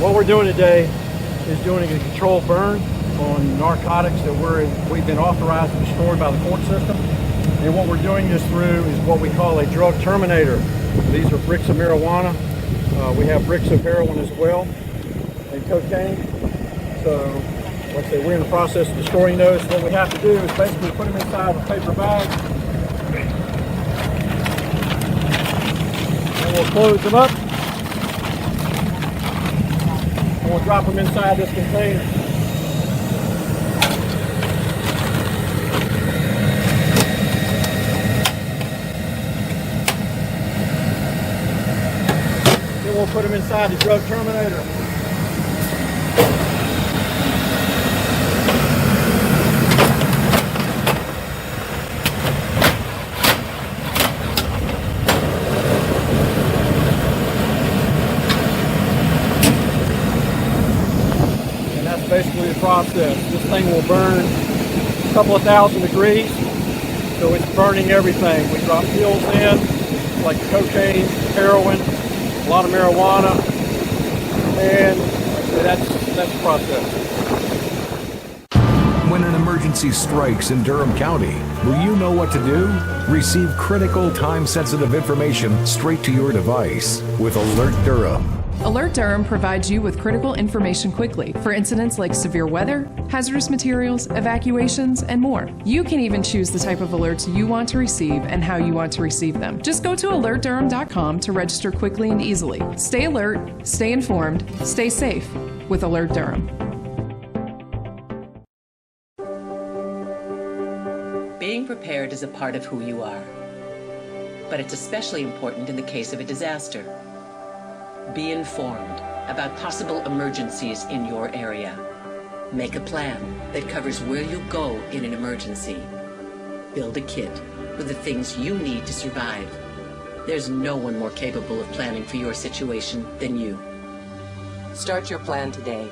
What we're doing today is doing a controlled burn on narcotics that we've been authorized to destroy by the court system. And what we're doing this through is what we call a drug terminator. These are bricks of marijuana. We have bricks of heroin as well, and cocaine. So, like I say, we're in the process of destroying those. What we have to do is basically put them inside a paper bag. And we'll close them up. And we'll drop them inside this container. Then we'll put them inside the drug terminator. Basically the process. This thing will burn a couple of 1,000 degrees, so it's burning everything. We drop pills in, like cocaine, heroin, a lot of marijuana, and that's the process. When an emergency strikes in Durham County, will you know what to do? Receive critical, time-sensitive information straight to your device with Alert Durham. Alert Durham provides you with critical information quickly for incidents like severe weather, hazardous materials, evacuations, and more. You can even choose the type of alerts you want to receive and how you want to receive them. Just go to alertdurham.com to register quickly and easily. Stay alert, stay informed, stay safe with Alert Durham. Being prepared is a part of who you are, but it's especially important in the case of a disaster. Be informed about possible emergencies in your area. Make a plan that covers where you go in an emergency. Build a kit with the things you need to survive. There's no one more capable of planning for your situation than you. Start your plan today.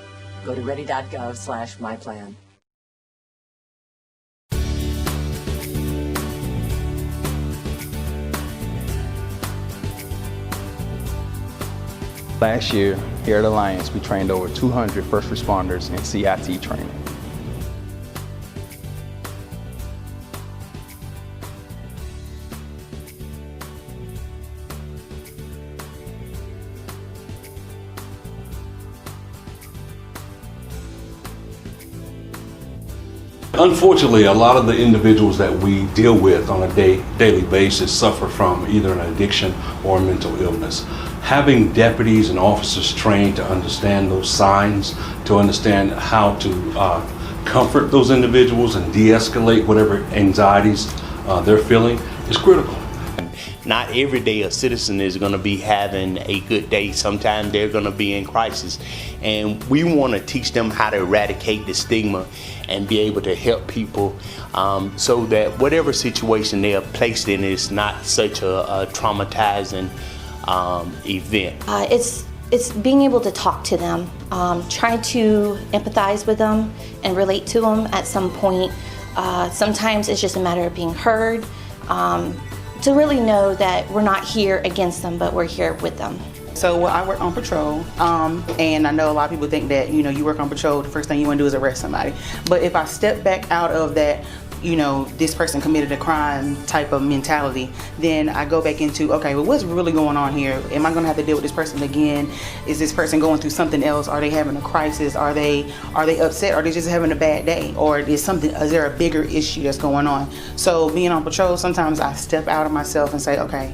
Go to ready.gov/myplan. Last year, here at Alliance, we trained over 200 first responders in CIT training. Unfortunately, a lot of the individuals that we deal with on a daily basis suffer from either an addiction or a mental illness. Having deputies and officers trained to understand those signs, to understand how to comfort those individuals and de-escalate whatever anxieties they're feeling is critical. Not every day a citizen is going to be having a good day. Sometimes they're going to be in crisis. And we want to teach them how to eradicate the stigma and be able to help people so that whatever situation they are placed in is not such a traumatizing event. It's being able to talk to them, try to empathize with them and relate to them at some point. Sometimes it's just a matter of being heard, to really know that we're not here against them, but we're here with them. So I work on patrol, and I know a lot of people think that, you work on patrol, the first thing you want to do is arrest somebody. But if I step back out of that, this person committed a crime type of mentality, then I go back into, okay, well, what's really going on here? Am I going to have to deal with this person again? Is this person going through something else? Are they having a crisis? Are they upset? Are they just having a bad day? Or is there a bigger issue that's going on? So being on patrol, sometimes I step out of myself and say, okay,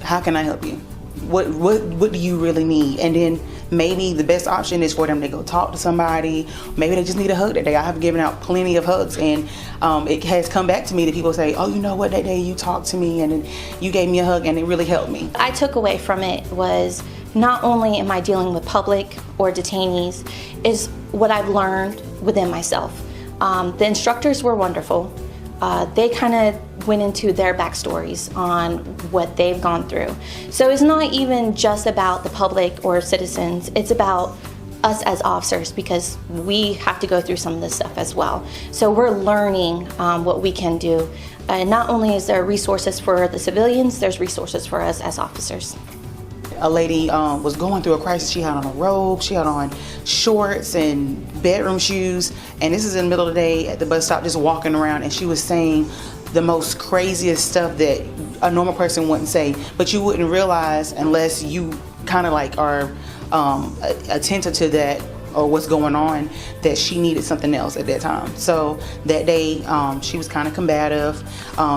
how can I help you? What do you really need? And then maybe the best option is for them to go talk to somebody. Maybe they just need a hug that day. I have given out plenty of hugs, and it has come back to me that people say, oh, you know what, that day you talked to me and you gave me a hug and it really helped me. I took away from it was not only am I dealing with public or detainees, is what I've learned within myself. The instructors were wonderful. They kind of went into their backstories on what they've gone through. So it's not even just about the public or citizens, it's about us as officers, because we have to go through some of this stuff as well. So we're learning what we can do. And not only is there resources for the civilians, there's resources for us as officers. a lady was going through a crisis. She had on a robe, she had on shorts and bedroom shoes, and this is in the middle of the day at the bus stop, just walking around, and she was saying the most craziest stuff that a normal person wouldn't say, but you wouldn't realize unless you kind of like are attentive to that or what's going on, that she needed something else at that time. So that day, she was kind of combative.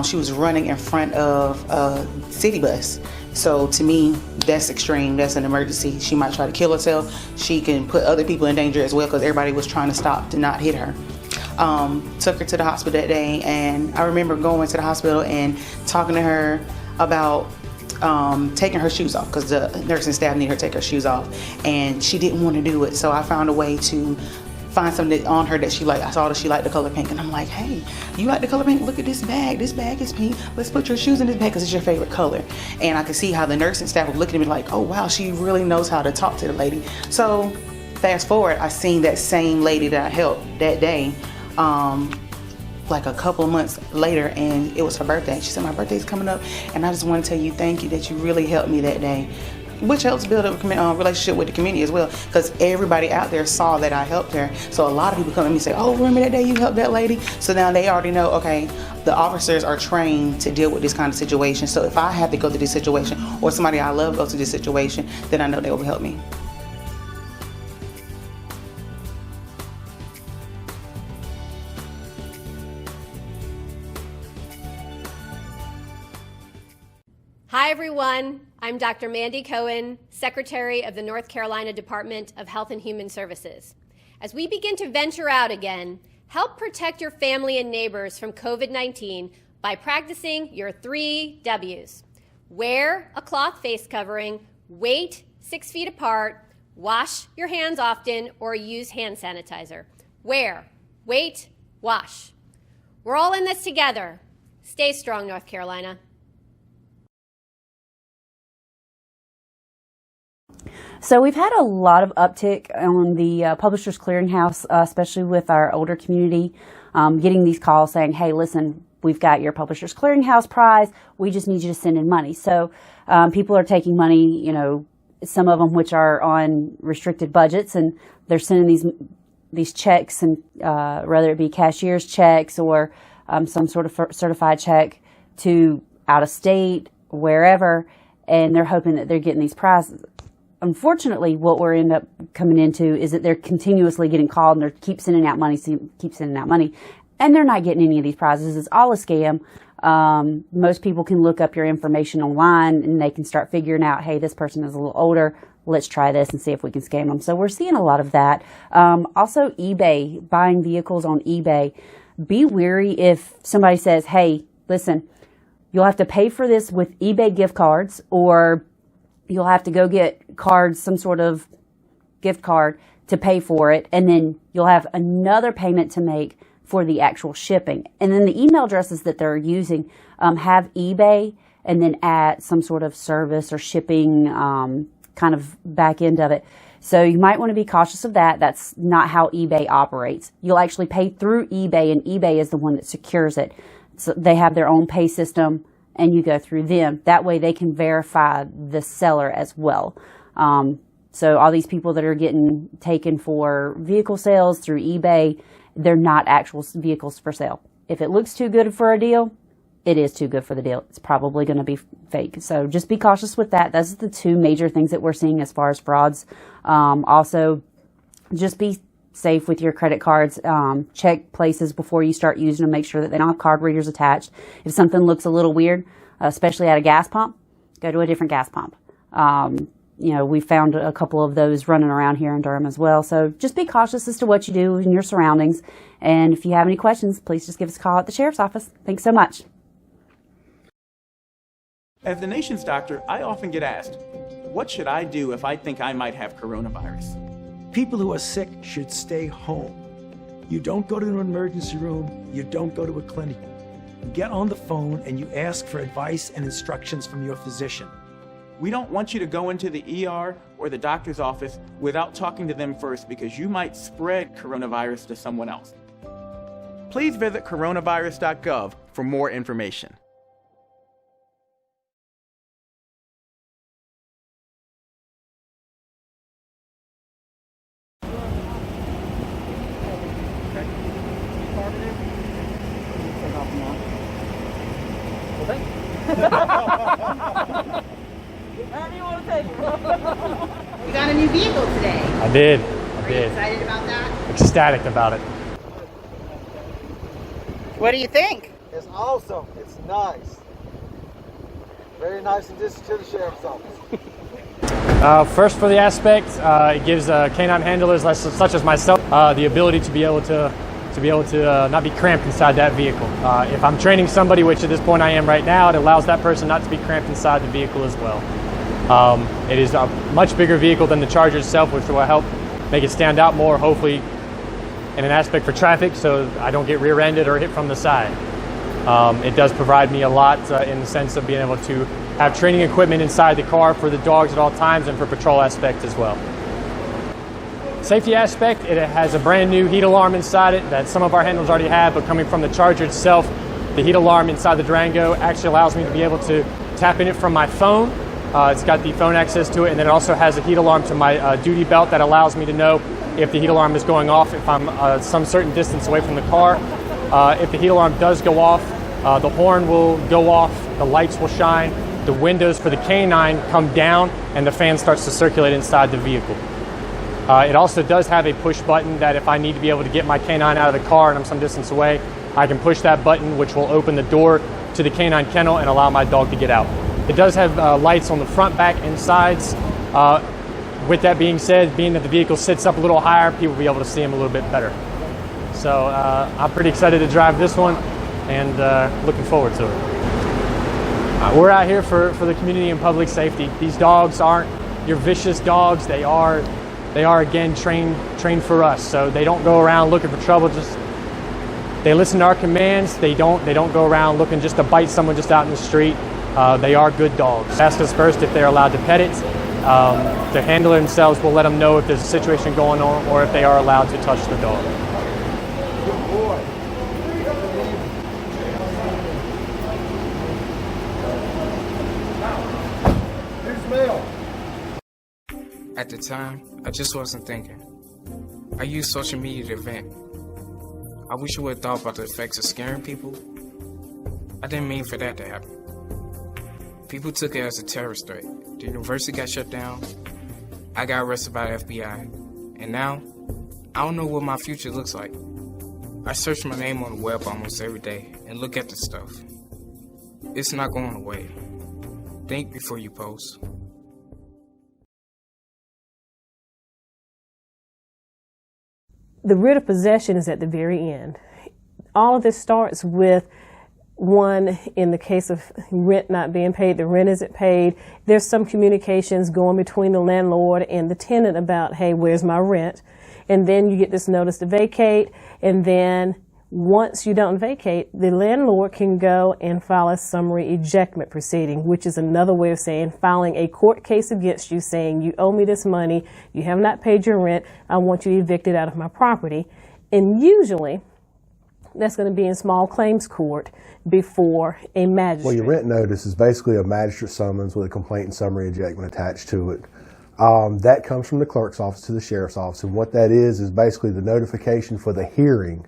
She was running in front of a city bus. So to me, that's extreme. That's an emergency. She might try to kill herself. She can put other people in danger as well, because everybody was trying to stop to not hit her. Took her to the hospital that day, and I remember going to the hospital and talking to her about taking her shoes off, because the nursing staff needed her to take her shoes off, and she didn't want to do it. So I found a way to find something on her that she liked. I saw that she liked the color pink, and I'm like, hey, you like the color pink? Look at this bag. This bag is pink. Let's put your shoes in this bag because it's your favorite color. And I could see how the nursing staff was looking at me like, oh wow, she really knows how to talk to the lady. So fast forward, I seen that same lady that I helped that day like a couple of months later, and it was her birthday. She said, my birthday's coming up, and I just want to tell you thank you that you really helped me that day, which helps build up a relationship with the community as well, because everybody out there saw that I helped her. So a lot of people come to me and say, oh, remember that day you helped that lady? So now they already know, okay, the officers are trained to deal with this kind of situation. So if I have to go through this situation, or somebody I love goes through this situation, then I know they will help me. Hi everyone, I'm Dr. Mandy Cohen, Secretary of the North Carolina Department of Health and Human Services. As we begin to venture out again, help protect your family and neighbors from COVID-19 by practicing your 3 W's. Wear a cloth face covering, wait 6 feet apart, wash your hands often, or use hand sanitizer. Wear, wait, wash. We're all in this together. Stay strong, North Carolina. So we've had a lot of uptick on the Publishers Clearinghouse, especially with our older community, getting these calls saying, hey, listen, we've got your Publishers Clearinghouse prize. We just need you to send in money. So people are taking money, you know, some of them which are on restricted budgets, and they're sending these checks, and whether it be cashier's checks or some sort of certified check to out of state, wherever, and they're hoping that they're getting these prizes. Unfortunately, what we're end up coming into is that they're continuously getting called, and they keep sending out money, and they're not getting any of these prizes. It's all a scam. Most people can look up your information online, and they can start figuring out, hey, this person is a little older. Let's try this and see if we can scam them. So we're seeing a lot of that. Also, eBay, buying vehicles on eBay. Be wary if somebody says, hey, listen, you'll have to pay for this with eBay gift cards, or you'll have to go get cards, some sort of gift card to pay for it, and then you'll have another payment to make for the actual shipping. And then the email addresses that they're using have eBay and then add some sort of service or shipping kind of back end of it. So you might want to be cautious of that. That's not how eBay operates. You'll actually pay through eBay, and eBay is the one that secures it. So they have their own pay system, and you go through them. That way they can verify the seller as well. So all these people that are getting taken for vehicle sales through eBay, they're not actual vehicles for sale. If it looks too good for a deal, it is too good for the deal. It's probably going to be fake. So just be cautious with that. Those are the 2 major things that we're seeing as far as frauds. Also, just be safe with your credit cards. Check places before you start using them. Make sure that they don't have card readers attached. If something looks a little weird, especially at a gas pump, go to a different gas pump. You know, we found a couple of those running around here in Durham as well. So just be cautious as to what you do in your surroundings. And if you have any questions, please just give us a call at the Sheriff's Office. Thanks so much. As the nation's doctor, I often get asked, what should I do if I think I might have coronavirus? People who are sick should stay home. You don't go to an emergency room. You don't go to a clinic. You get on the phone and you ask for advice and instructions from your physician. We don't want you to go into the ER or the doctor's office without talking to them first, because you might spread coronavirus to someone else. Please visit coronavirus.gov for more information. However you want to take it. You got a new vehicle today. I did. Are you excited about that? Ecstatic about it. What do you think? It's awesome. It's nice. Very nice addition to the sheriff's office. First, for the aspect, it gives canine handlers such as myself the ability to be able to not be cramped inside that vehicle. If I'm training somebody, which at this point I am right now, it allows that person not to be cramped inside the vehicle as well. It is a much bigger vehicle than the Charger itself, which will help make it stand out more, hopefully, in an aspect for traffic, so I don't get rear-ended or hit from the side. It does provide me a lot in the sense of being able to have training equipment inside the car for the dogs at all times and for patrol aspect as well. Safety aspect, it has a brand new heat alarm inside it that some of our handlers already have, but coming from the Charger itself, the heat alarm inside the Durango actually allows me to be able to tap in it from my phone. It's got the phone access to it, and then it also has a heat alarm to my duty belt that allows me to know if the heat alarm is going off, if I'm some certain distance away from the car. If the heat alarm does go off, the horn will go off, the lights will shine, the windows for the canine come down, and the fan starts to circulate inside the vehicle. It also does have a push button that if I need to be able to get my canine out of the car and I'm some distance away, I can push that button, which will open the door to the canine kennel and allow my dog to get out. It does have lights on the front, back, and sides. With that being said, being that the vehicle sits up a little higher, people will be able to see them a little bit better. So I'm pretty excited to drive this one and looking forward to it. We're out here for the community and public safety. These dogs aren't your vicious dogs. They are again trained for us. So they don't go around looking for trouble. They listen to our commands. They don't go around looking just to bite someone just out in the street. They are good dogs. Ask us first if they're allowed to pet it. The handler themselves will let them know if there's a situation going on or if they are allowed to touch the dog. Good boy. Here's mail. At the time, I just wasn't thinking. I used social media to vent. I wish I would have thought about the effects of scaring people. I didn't mean for that to happen. People took it as a terrorist threat. The university got shut down. I got arrested by the FBI. And now, I don't know what my future looks like. I search my name on the web almost every day and look at the stuff. It's not going away. Think before you post. The writ of possession is at the very end. All of this starts with one, in the case of rent not being paid, the rent isn't paid. There's some communications going between the landlord and the tenant about, hey, where's my rent? And then you get this notice to vacate. And then once you don't vacate, the landlord can go and file a summary ejectment proceeding, which is another way of saying filing a court case against you saying you owe me this money, you have not paid your rent, I want you evicted out of my property. And usually that's going to be in small claims court before a magistrate. Well, your rent notice is basically a magistrate summons with a complaint and summary ejectment attached to it. That comes from the clerk's office to the sheriff's office, and what that is basically the notification for the hearing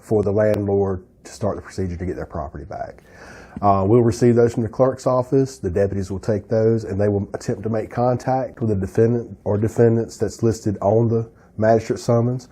for the landlord to start the procedure to get their property back. We'll receive those from the clerk's office. The deputies will take those, and they will attempt to make contact with the defendant or defendants that's listed on the magistrate summons.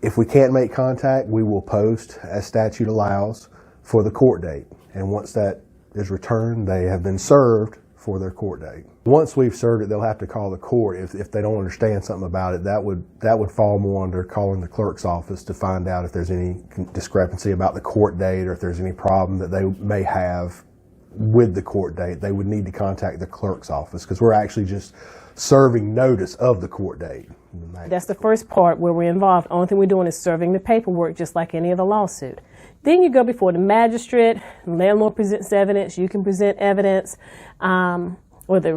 If we can't make contact, we will post, as statute allows, for the court date. And once that is returned, they have been served for their court date. Once we've served it, they'll have to call the court. If they don't understand something about it, that would fall more under calling the clerk's office to find out if there's any discrepancy about the court date or if there's any problem that they may have with the court date. They would need to contact the clerk's office because we're actually just serving notice of the court date. That's the first part where we're involved. Only thing we're doing is serving the paperwork just like any other lawsuit. Then you go before the magistrate, the landlord presents evidence, you can present evidence, or the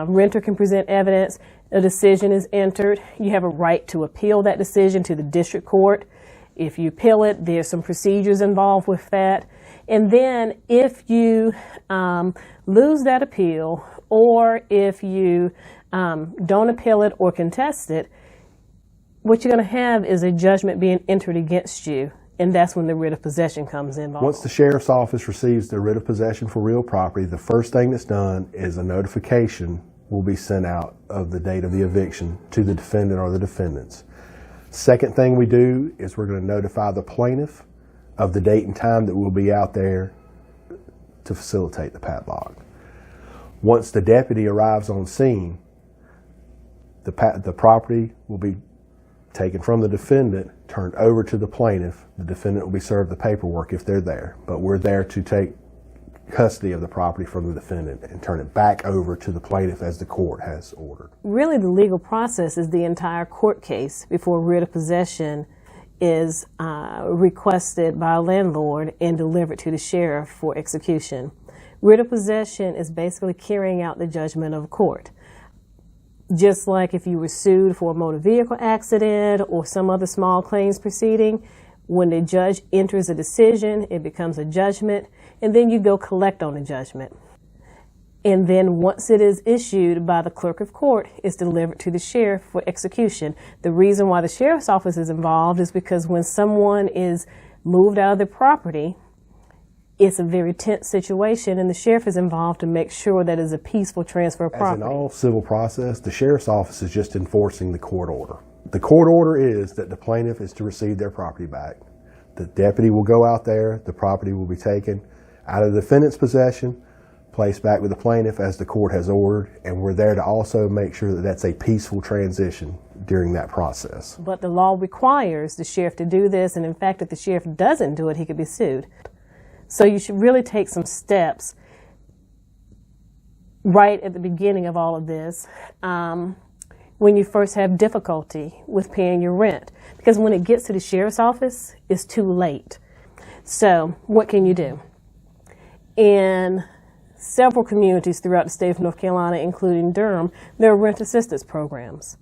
renter can present evidence, a decision is entered. You have a right to appeal that decision to the district court. If you appeal it, there's some procedures involved with that. And then if you lose that appeal, or if you don't appeal it or contest it, what you're going to have is a judgment being entered against you and that's when the writ of possession comes involved. Once the sheriff's office receives the writ of possession for real property, the first thing that's done is a notification will be sent out of the date of the eviction to the defendant or the defendants. Second thing we do is we're going to notify the plaintiff of the date and time that we'll be out there to facilitate the padlock. Once the deputy arrives on scene, the property will be taken from the defendant, turned over to the plaintiff. The defendant will be served the paperwork if they're there, but we're there to take custody of the property from the defendant and turn it back over to the plaintiff as the court has ordered. Really, the legal process is the entire court case before writ of possession is requested by a landlord and delivered to the sheriff for execution. Writ of possession is basically carrying out the judgment of a court. Just like if you were sued for a motor vehicle accident or some other small claims proceeding, when the judge enters a decision, it becomes a judgment, and then you go collect on the judgment. And then once it is issued by the clerk of court, it's delivered to the sheriff for execution. The reason why the sheriff's office is involved is because when someone is moved out of their property, it's a very tense situation, and the sheriff is involved to make sure that it's a peaceful transfer of property. As in all civil process, the sheriff's office is just enforcing the court order. The court order is that the plaintiff is to receive their property back. The deputy will go out there, the property will be taken out of the defendant's possession, placed back with the plaintiff as the court has ordered, and we're there to also make sure that that's a peaceful transition during that process. But the law requires the sheriff to do this, and in fact, if the sheriff doesn't do it, he could be sued. So you should really take some steps right at the beginning of all of this when you first have difficulty with paying your rent. Because when it gets to the sheriff's office, it's too late. So what can you do? In several communities throughout the state of North Carolina, including Durham, there are rent assistance programs.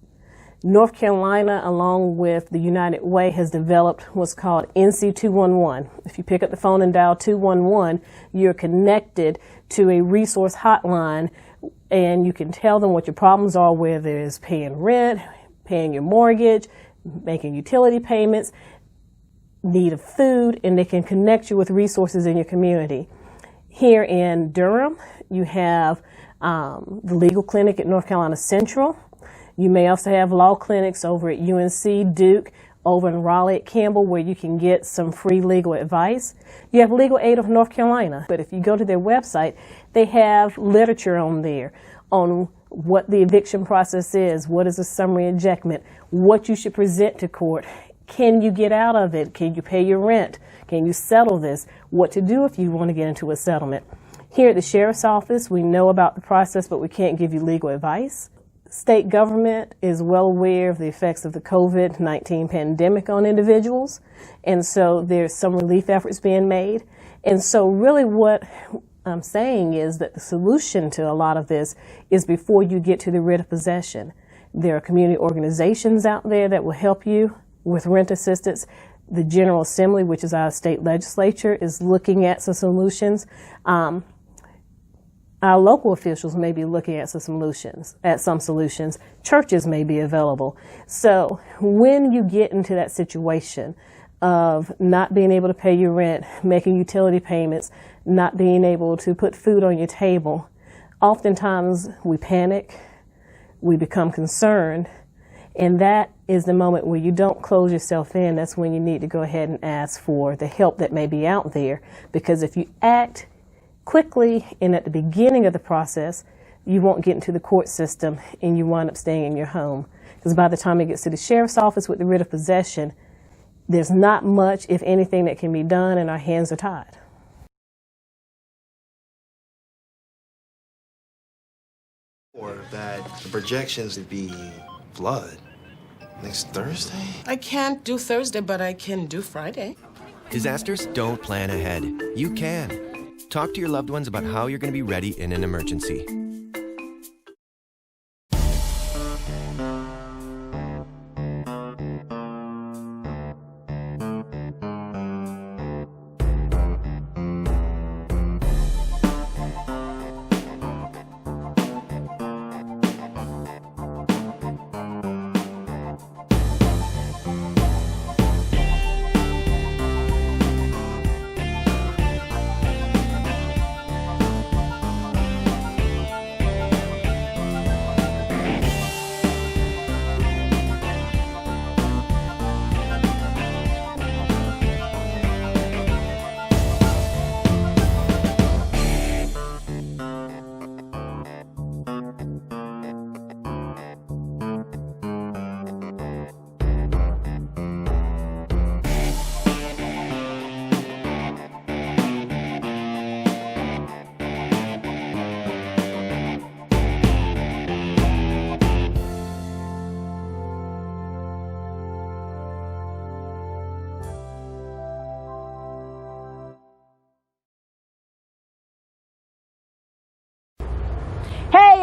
North Carolina, along with the United Way, has developed what's called NC 211. If you pick up the phone and dial 211, you're connected to a resource hotline, and you can tell them what your problems are, whether it's paying rent, paying your mortgage, making utility payments, need of food, and they can connect you with resources in your community. Here in Durham, you have the legal clinic at North Carolina Central. You may also have law clinics over at UNC, Duke, over in Raleigh at Campbell, where you can get some free legal advice. You have Legal Aid of North Carolina, but if you go to their website, they have literature on there on what the eviction process is, what is a summary ejectment, what you should present to court. Can you get out of it? Can you pay your rent? Can you settle this? What to do if you want to get into a settlement. Here at the Sheriff's Office, we know about the process, but we can't give you legal advice. State government is well aware of the effects of the COVID-19 pandemic on individuals, and so there's some relief efforts being made. And so really what I'm saying is that the solution to a lot of this is before you get to the writ of possession. There are community organizations out there that will help you with rent assistance. The General Assembly, which is our state legislature, is looking at some solutions. Our local officials may be looking at some solutions. Churches may be available. So when you get into that situation of not being able to pay your rent, making utility payments, not being able to put food on your table, oftentimes we panic, we become concerned, and that is the moment where you don't close yourself in. That's when you need to go ahead and ask for the help that may be out there. Because if you act quickly and at the beginning of the process, you won't get into the court system and you wind up staying in your home. Because by the time it gets to the sheriff's office with the writ of possession, there's not much, if anything, that can be done, and our hands are tied. Or that the projections would be flood next Thursday? I can't do Thursday, but I can do Friday. Disasters don't plan ahead. You can. Talk to your loved ones about how you're going to be ready in an emergency.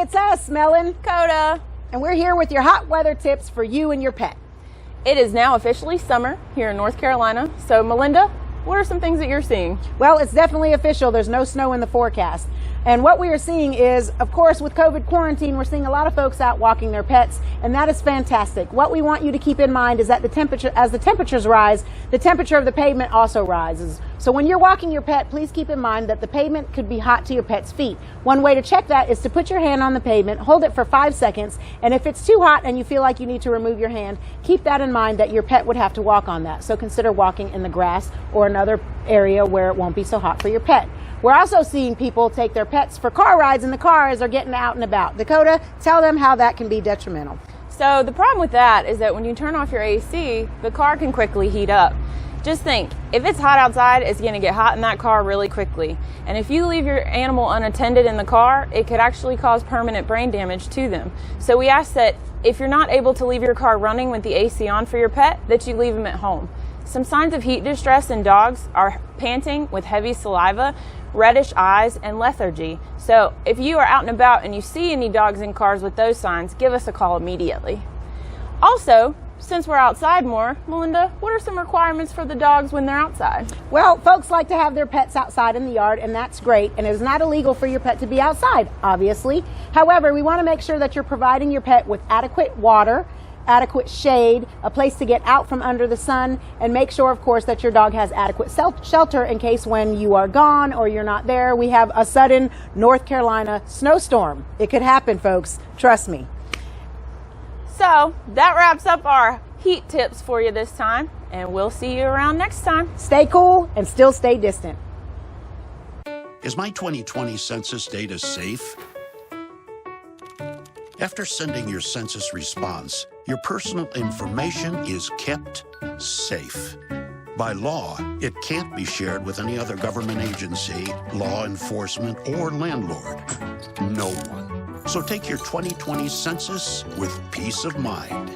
it's us, Melon, Coda, and we're here with your hot weather tips for you and your pet. It is now officially summer here in North Carolina. So, Melinda, what are some things that you're seeing? Well, it's definitely official. There's no snow in the forecast. And what we are seeing is, of course, with COVID quarantine, we're seeing a lot of folks out walking their pets, and that is fantastic. What we want you to keep in mind is that as the temperatures rise, the temperature of the pavement also rises. So when you're walking your pet, please keep in mind that the pavement could be hot to your pet's feet. One way to check that is to put your hand on the pavement, hold it for 5 seconds, and if it's too hot and you feel like you need to remove your hand, keep that in mind that your pet would have to walk on that. So consider walking in the grass or another area where it won't be so hot for your pet. We're also seeing people take their pets for car rides in the car as they're getting out and about. Dakota, tell them how that can be detrimental. So the problem with that is that when you turn off your AC, the car can quickly heat up. Just think, if it's hot outside, it's going to get hot in that car really quickly. And if you leave your animal unattended in the car, it could actually cause permanent brain damage to them. So we ask that if you're not able to leave your car running with the AC on for your pet, that you leave them at home. Some signs of heat distress in dogs are panting with heavy saliva, reddish eyes, and lethargy. So if you are out and about and you see any dogs in cars with those signs, give us a call immediately. Also, since we're outside more, Melinda, what are some requirements for the dogs when they're outside? Well, folks like to have their pets outside in the yard, and that's great, and it is not illegal for your pet to be outside, obviously. However, we want to make sure that you're providing your pet with adequate water, adequate shade, a place to get out from under the sun, and make sure, of course, that your dog has adequate shelter in case when you are gone or you're not there, we have a sudden North Carolina snowstorm. It could happen, folks. Trust me. So that wraps up our heat tips for you this time, and we'll see you around next time. Stay cool and still stay distant. Is my 2020 census data safe? After sending your census response, your personal information is kept safe. By law, it can't be shared with any other government agency, law enforcement, or landlord. No one. So take your 2020 census with peace of mind.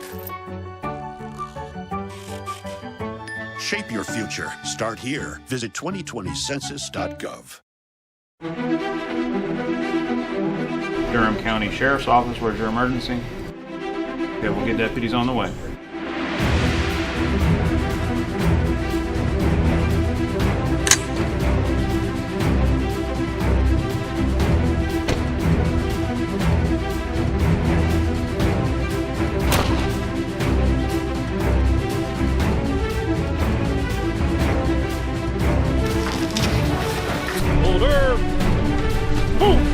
Shape your future. Start here. Visit 2020census.gov. Durham County Sheriff's Office, where's your emergency? Okay, we'll get deputies on the way. Order! Move!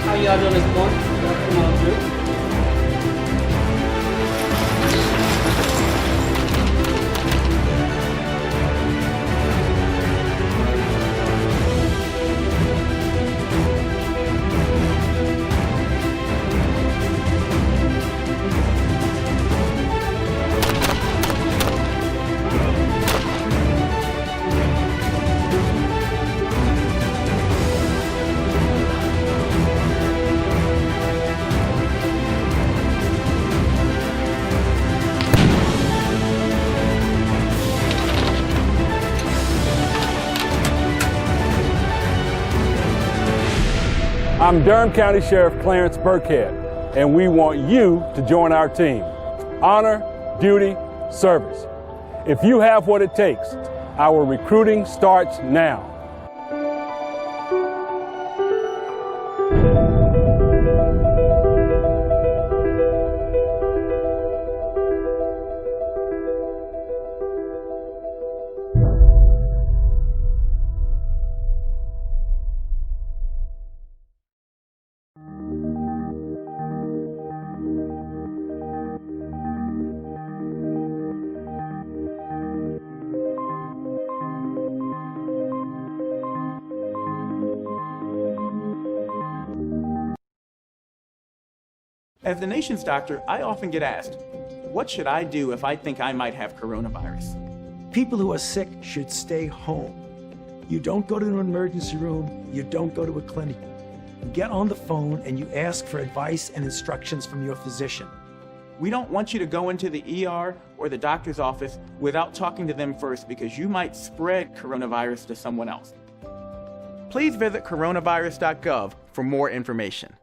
How y'all doing this morning? Come on through. I'm Durham County Sheriff Clarence Burkhead, and we want you to join our team. Honor, duty, service. If you have what it takes, our recruiting starts now. As the nation's doctor, I often get asked, what should I do if I think I might have coronavirus? People who are sick should stay home. You don't go to an emergency room, you don't go to a clinic. You get on the phone and you ask for advice and instructions from your physician. We don't want you to go into the ER or the doctor's office without talking to them first because you might spread coronavirus to someone else. Please visit coronavirus.gov for more information.